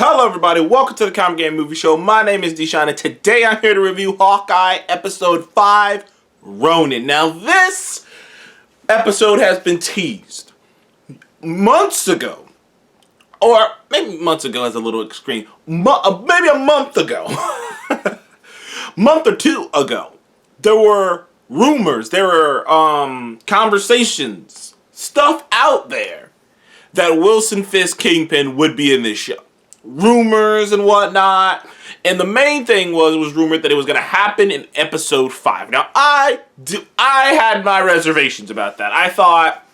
Hello everybody, welcome to the Comic Game Movie Show. My name is Deshaun and today I'm here to review Hawkeye Episode 5, Ronin. Now this episode has been teased months ago, or maybe months ago is a little extreme, maybe a month ago, month or two ago. There were rumors, there were conversations, stuff out there that Wilson Fisk Kingpin would be in this show. Rumors and whatnot, and the main thing was rumored that it was going to happen in episode 5. Now I had my reservations about that. I thought,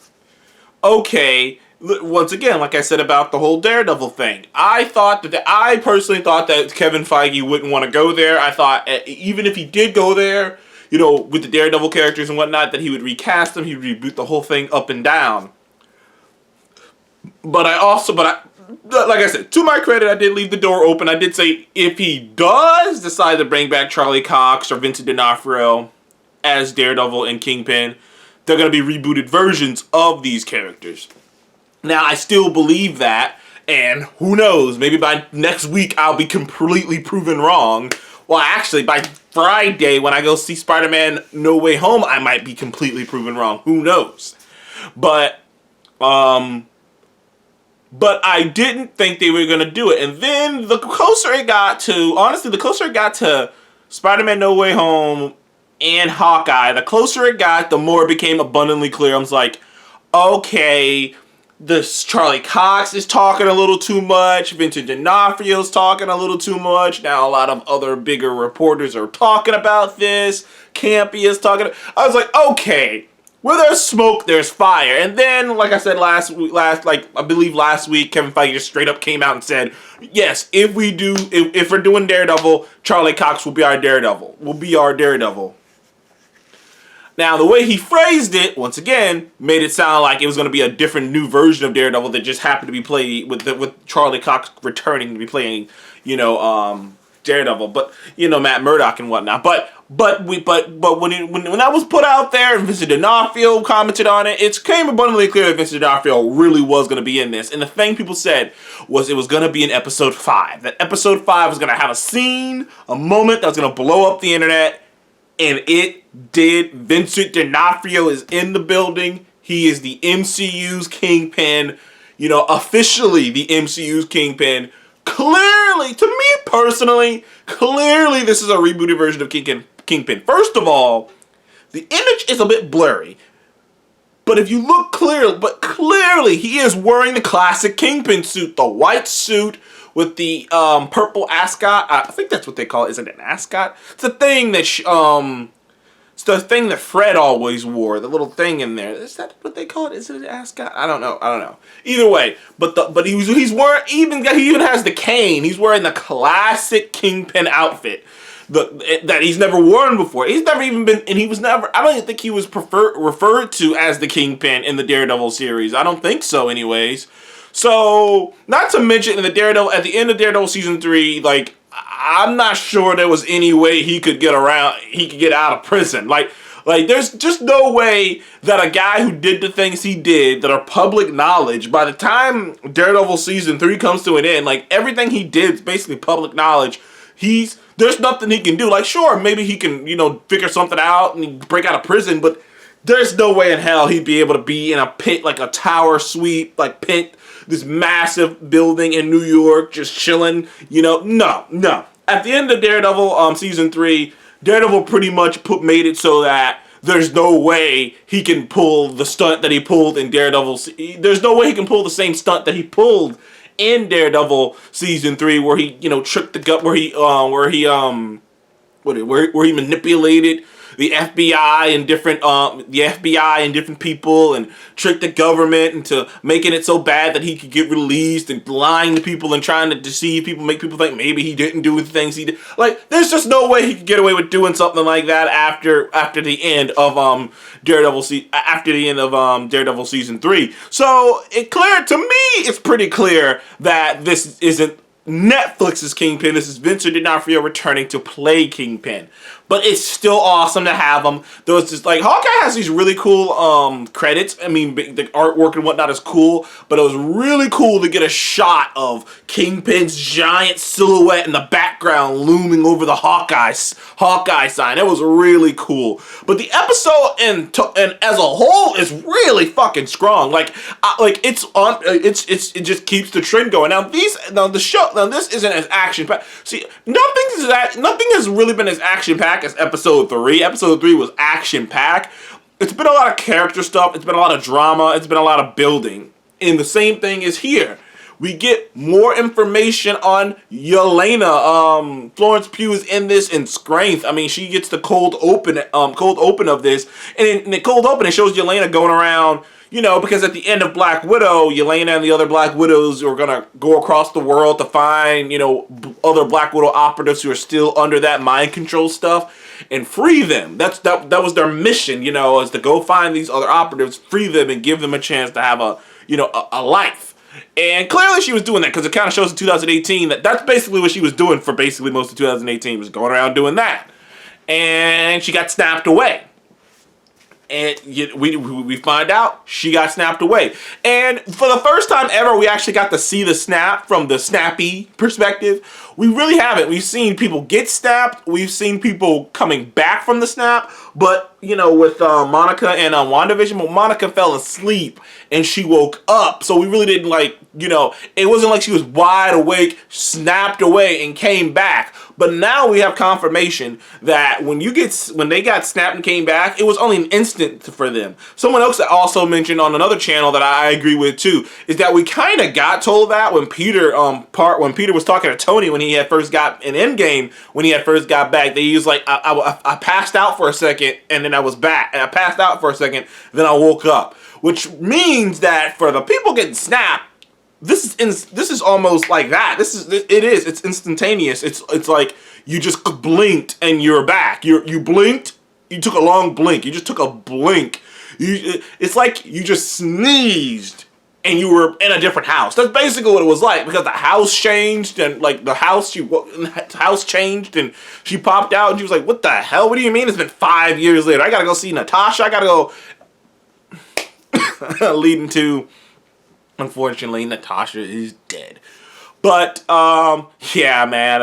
okay, once again, like I said about the whole Daredevil thing, I personally thought that Kevin Feige wouldn't want to go there. I thought even if he did go there, you know, with the Daredevil characters and whatnot, that he would recast them, he would reboot the whole thing up and down. But like I said, to my credit, I did leave the door open. I did say if he does decide to bring back Charlie Cox or Vincent D'Onofrio as Daredevil and Kingpin, they're going to be rebooted versions of these characters. Now, I still believe that, and who knows, maybe by next week I'll be completely proven wrong. Well, actually, by Friday, when I go see Spider-Man No Way Home, I might be completely proven wrong. Who knows? But I didn't think they were going to do it. And then the closer it got to Spider-Man No Way Home and Hawkeye, the closer it got, the more it became abundantly clear. I was like, okay, this Charlie Cox is talking a little too much. Vincent D'Onofrio's talking a little too much. Now a lot of other bigger reporters are talking about this. Campy is talking. I was like, okay. Where there's smoke, there's fire. And then, like I said last week, Kevin Feige just straight up came out and said, yes, if we're doing Daredevil, Charlie Cox will be our Daredevil. Now, the way he phrased it, once again, made it sound like it was going to be a different new version of Daredevil that just happened to be played with Charlie Cox returning to be playing, Daredevil, but Matt Murdock and whatnot. But when that was put out there and Vincent D'Onofrio commented on it, it came abundantly clear that Vincent D'Onofrio really was going to be in this. And the thing people said was it was going to be in episode 5. That episode 5 was going to have a scene, a moment that was going to blow up the internet, and it did. Vincent D'Onofrio is in the building. He is the MCU's Kingpin. Officially the MCU's Kingpin. Clearly, to me personally, this is a rebooted version of Kingpin. First of all, the image is a bit blurry. But if you look clearly he is wearing the classic Kingpin suit, the white suit with the purple ascot. I think that's what they call it. Is it an ascot? It's the thing that it's the thing that Fred always wore, the little thing in there. Is that what they call it? Is it an ascot? I don't know. Either way, but he's wearing, he even has the cane. He's wearing the classic Kingpin outfit that he's never worn before. He's never even been, and he was never, I don't even think he was referred to as the Kingpin in the Daredevil series. I don't think so anyways. So, not to mention at the end of Daredevil season 3, like, I'm not sure there was any way he could get out of prison. Like there's just no way that a guy who did the things he did that are public knowledge, by the time Daredevil season 3 comes to an end, like everything he did is basically public knowledge. There's nothing he can do. Like, sure, maybe he can, figure something out and break out of prison, but there's no way in hell he'd be able to be in a pit, like a tower suite, like pit, this massive building in New York, just chilling, no. At the end of Daredevil season 3, Daredevil pretty much made it so that there's no way he can pull the stunt that he pulled in Daredevil. There's no way he can pull the same stunt that he pulled in Daredevil season 3, where he, tricked the gut, where he manipulated the FBI and different people and tricked the government into making it so bad that he could get released, and lying to people and trying to deceive people, make people think maybe he didn't do the things he did. Like, there's just no way he could get away with doing something like that after the end of Daredevil season 3. So it's pretty clear that this isn't Netflix's Kingpin. This is Vincent D'Onofrio returning to play Kingpin. But it's still awesome to have them. There was just like Hawkeye has these really cool credits. I mean, the artwork and whatnot is cool, but it was really cool to get a shot of Kingpin's giant silhouette in the background looming over the Hawkeye sign. It was really cool. But the episode and as a whole is really fucking strong. Like it just keeps the trend going. Now this isn't as action packed. See, nothing has really been as action packed as episode 3. Episode 3 was action packed. It's been a lot of character stuff. It's been a lot of drama. It's been a lot of building. And the same thing is here. We get more information on Yelana. Florence Pugh is in this in strength. I mean, she gets the cold open of this, and in the cold open, it shows Yelana going around. You know, because at the end of Black Widow, Yelana and the other Black Widows are gonna go across the world to find, you know, other Black Widow operatives who are still under that mind control stuff and free them. That was their mission, you know, is to go find these other operatives, free them, and give them a chance to have a life. And clearly she was doing that because it kind of shows in 2018 that's basically what she was doing for basically most of 2018, was going around doing that. And she got snapped away. And we find out she got snapped away. And for the first time ever, we actually got to see the snap from the snappy perspective. We really haven't. We've seen people get snapped. We've seen people coming back from the snap. But, you know, with Monica and WandaVision, Monica fell asleep and she woke up. So we really didn't it wasn't like she was wide awake, snapped away, and came back. But now we have confirmation that when they got snapped and came back, it was only an instant for them. Someone else that also mentioned on another channel that I agree with too is that we kind of got told that when Peter was talking to Tony when he had first got in Endgame, when he had first got back, he was like, I passed out for a second and then I was back, and I passed out for a second, then I woke up, which means that for the people getting snapped, this is almost like that. It's instantaneous. It's like you just blinked and you're back. You blinked. You took a long blink. You just took a blink. It's like you just sneezed and you were in a different house. That's basically what it was like, because the house changed and the house changed and she popped out and she was like, "What the hell? What do you mean? It's been 5 years later. I gotta go see Natasha. I gotta go." Leading to, unfortunately, Natasha is dead. But yeah, man,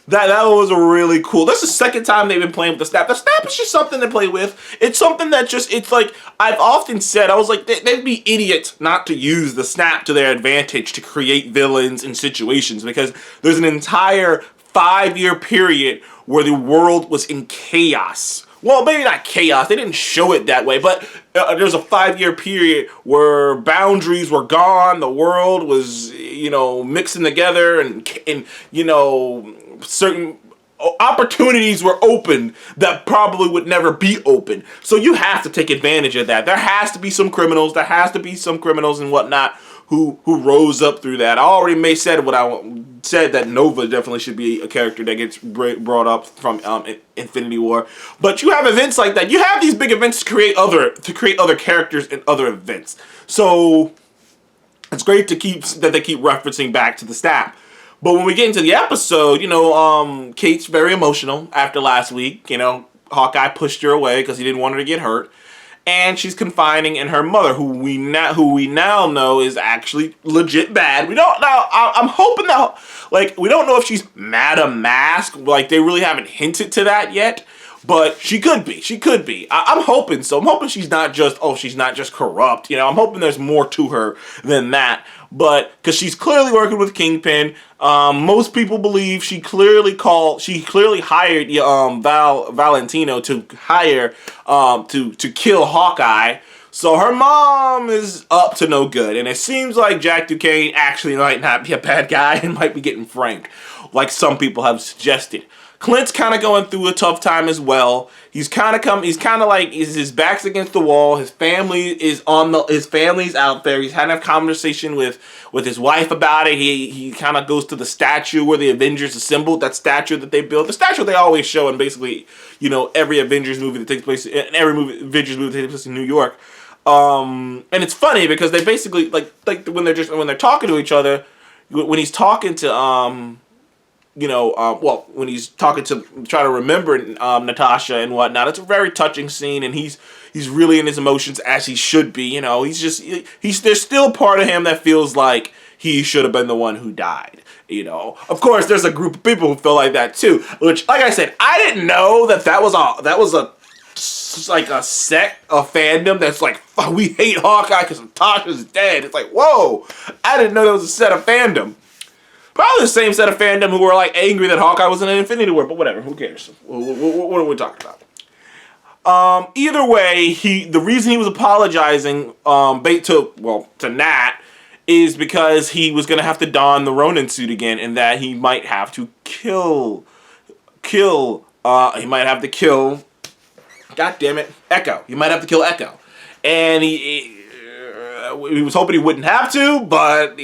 that was really cool. That's the second time they've been playing with the snap. The snap is just something to play with. It's something that it's like, I've often said, I was like, they'd be idiots not to use the snap to their advantage to create villains and situations, because there's an entire 5-year period where the world was in chaos. Well, maybe not chaos. They didn't show it that way, but there's a 5-year period where boundaries were gone. The world was, mixing together, and certain opportunities were open that probably would never be open. So you have to take advantage of that. There has to be some criminals. There has to be some criminals and whatnot who rose up through that. I already said what I said, that Nova definitely should be a character that gets brought up from Infinity War. But you have events like that. You have these big events to create other characters and other events. So it's great that they keep referencing back to the snap. But when we get into the episode, Kate's very emotional after last week. Hawkeye pushed her away because he didn't want her to get hurt. And she's confiding in her mother, who we now know is actually legit bad. We don't know. I'm hoping that, we don't know if she's Madame Mask. They really haven't hinted to that yet. But she could be. She could be. I'm hoping so. I'm hoping she's not just corrupt. I'm hoping there's more to her than that. But because she's clearly working with Kingpin, most people believe she clearly hired Valentino to to kill Hawkeye. So her mom is up to no good, and it seems like Jack Duquesne actually might not be a bad guy and might be getting framed, like some people have suggested. Clint's kind of going through a tough time as well. His back's against the wall. His family's out there. He's having a conversation with his wife about it. He kind of goes to the statue where the Avengers assembled, that statue that they built. The statue they always show in basically, every Avengers movie that takes place, in every Avengers movie that takes place in New York. And it's funny because they basically, when they're talking to each other, when he's talking to, well, when he's talking to trying to remember Natasha and whatnot. It's a very touching scene, and he's really in his emotions as he should be. There's still part of him that feels like he should have been the one who died. Of course, there's a group of people who feel like that too. Which, like I said, I didn't know that was like a sect of fandom that's like, we hate Hawkeye because Natasha's dead. It's like, whoa! I didn't know there was a set of fandom. Probably the same set of fandom who were like angry that Hawkeye was in an Infinity War, but whatever, who cares? What are we talking about? Either way, the reason he was apologizing to Nat is because he was gonna have to don the Ronin suit again, and that he might have to kill. He might have to kill. God damn it, Echo. He might have to kill Echo, and he was hoping he wouldn't have to, but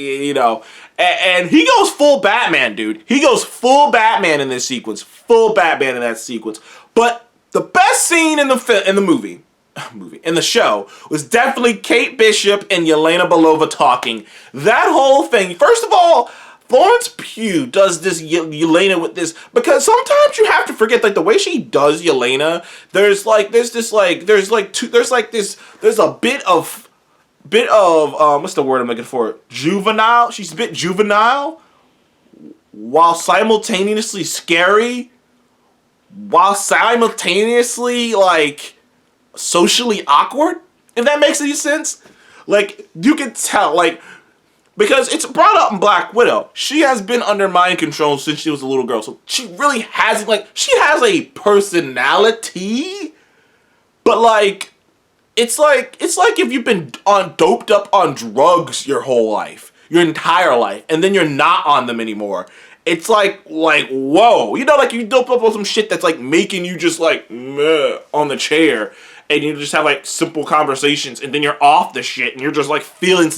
And he goes full Batman, dude. He goes full Batman in this sequence. Full Batman in that sequence. But the best scene in the show was definitely Kate Bishop and Yelena Belova talking. That whole thing. First of all, Florence Pugh does this Yelena with this, because sometimes you have to forget, like, the way she does Yelena. There's a bit of what's the word I'm looking for? Juvenile. She's a bit juvenile, while simultaneously scary, while simultaneously like socially awkward. If that makes any sense, like you can tell, like, because it's brought up in Black Widow. She has been under mind control since she was a little girl, so she really has she has a personality, but like. It's like if you've been doped up on drugs your whole life, your entire life, and then you're not on them anymore. It's like whoa, like you doped up on some shit that's like making you just like meh on the chair, and you just have like simple conversations, and then you're off the shit, and you're just like feeling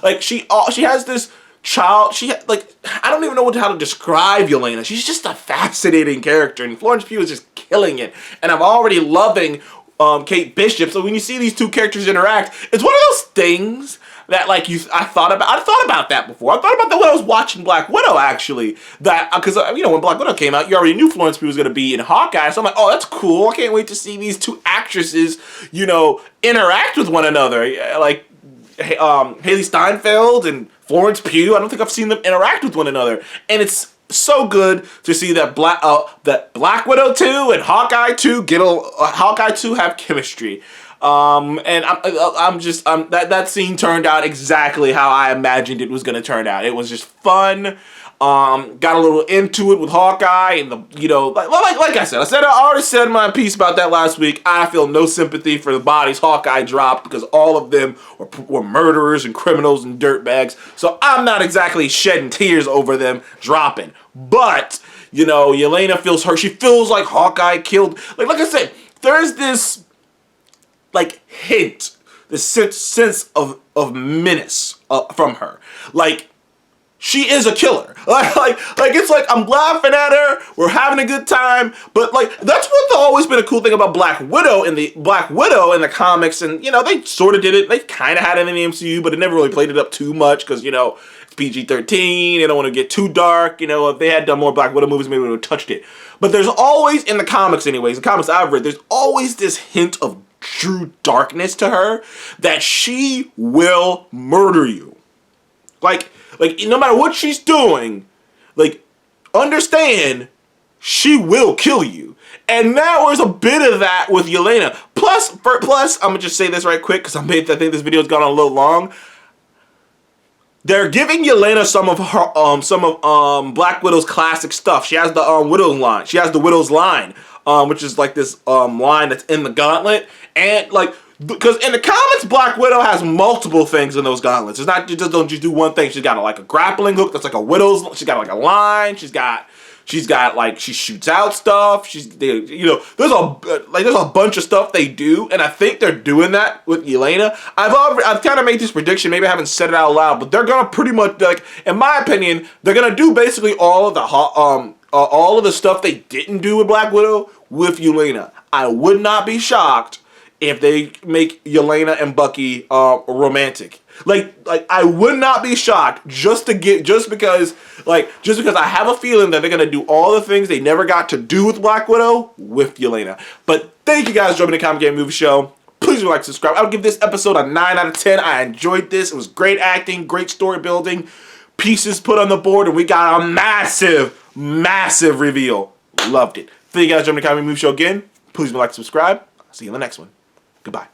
like she has this child. I don't even know how to describe Yelena. She's just a fascinating character, and Florence Pugh is just killing it, and I'm already loving Kate Bishop. So when you see these two characters interact, it's one of those things that I thought about that before. I thought about that when I was watching Black Widow, actually. That because when Black Widow came out, you already knew Florence Pugh was going to be in Hawkeye. So I'm like, oh, that's cool. I can't wait to see these two actresses, interact with one another. Like Haley Steinfeld and Florence Pugh. I don't think I've seen them interact with one another, and it's so good to see that Black Widow 2 and Hawkeye 2 Hawkeye 2 have chemistry. And that scene turned out exactly how I imagined it was going to turn out. It was just fun. Got a little into it with Hawkeye, and like I already said my piece about that last week. I feel no sympathy for the bodies Hawkeye dropped, because all of them were murderers and criminals and dirtbags. So I'm not exactly shedding tears over them dropping. But Yelena feels hurt. She feels like Hawkeye killed. Like I said, there's this hint, this sense of menace from her. Like, she is a killer. It's like I'm laughing at her. We're having a good time. But that's what's always been a cool thing about Black Widow in the comics. And they sort of did it. They kind of had it in the MCU, but it never really played it up too much because it's PG-13. They don't want to get too dark. If they had done more Black Widow movies, maybe we would have touched it. But there's always, in the comics anyways, the comics I've read, there's always this hint of true darkness to her that she will murder you. Like no matter what she's doing, understand, she will kill you. And now there's a bit of that with Yelena. Plus, I'm gonna just say this right quick because I think this video's gone on a little long. They're giving Yelena some of Black Widow's classic stuff. She has the Widow's line. She has the Widow's line, which is like this line that's in the gauntlet, and because in the comics, Black Widow has multiple things in those gauntlets. It's not just don't just do one thing. She's got a grappling hook that's like a Widow's. She's got a line. She's got she shoots out stuff. There's a bunch of stuff they do, and I think they're doing that with Yelena. I've kind of made this prediction. Maybe I haven't said it out loud, but they're gonna pretty much in my opinion, they're gonna do basically all of the stuff they didn't do with Black Widow with Yelena. I would not be shocked if they make Yelena and Bucky romantic. Like I would not be shocked just because I have a feeling that they're gonna do all the things they never got to do with Black Widow with Yelena. But thank you guys for joining the Comic Game Movie Show. Please like, subscribe. I would give this episode a 9 out of 10. I enjoyed this. It was great acting, great story building, pieces put on the board, and we got a massive reveal. Loved it. Thank you guys for joining the Comic Game Movie Show again. Please like, subscribe. I'll see you in the next one. Goodbye.